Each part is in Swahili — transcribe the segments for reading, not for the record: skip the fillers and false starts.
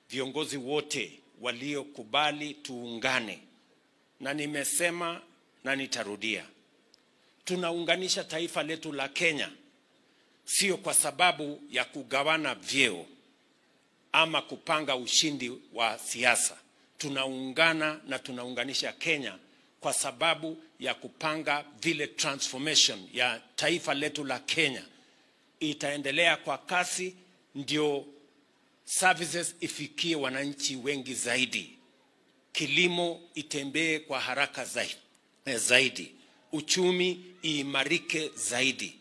viongozi wote waliokubali tuungane, na nimesema na nitarudia, tunaunganisha taifa letu la Kenya sio kwa sababu ya kugawana vyeo ama kupanga ushindi wa siasa. Tunaungana na tunaunganisha Kenya kwa sababu ya kupanga vile transformation ya taifa letu la Kenya itaendelea kwa kasi, ndio services ifikie wananchi wengi zaidi, kilimo itembee kwa haraka zaidi, uchumi iimarike zaidi,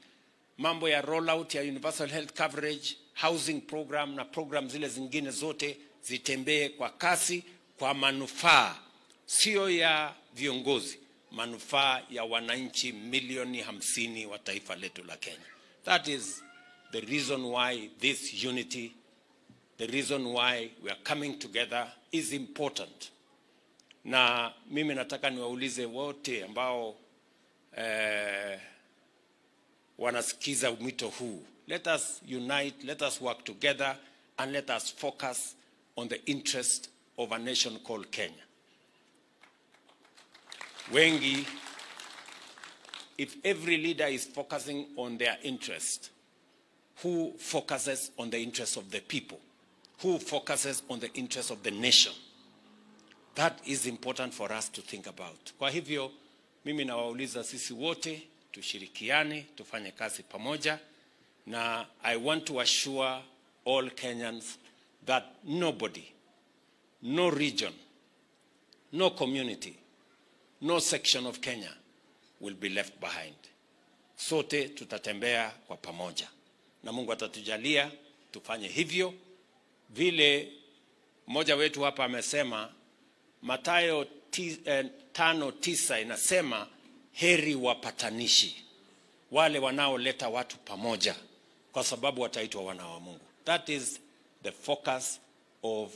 mambo ya rollout ya universal health coverage, housing program na program zile zingine zote zitembee kwa kasi, kwa manufaa sio ya viongozi, manufaa ya wananchi milioni 50 wa taifa letu la Kenya. That is the reason why this unity, the reason why we are coming together is important. Na mimi nataka niwaulize wote ambao wanasikiza mwito huu, let us unite, let us work together, and let us focus on the interest of a nation called Kenya. Wengi, if every leader is focusing on their interest, who focuses on the interest of the people? Who focuses on the interest of the nation? That is important for us to think about. Kwa hivyo, mimi nawauliza sisi wote, tushirikiane, tufanye kazi pamoja, na I want to assure all Kenyans that nobody, no region, no community, no section of Kenya will be left behind. Sote tutatembea kwa pamoja, na Mungu atatujalia tufanye hivyo. Vile mmoja wetu hapa amesema, Mathayo 5:9 inasema, heri wapatanishi, wale wanaoleta watu pamoja, kwa sababu wataitwa wana wa Mungu. That is the focus of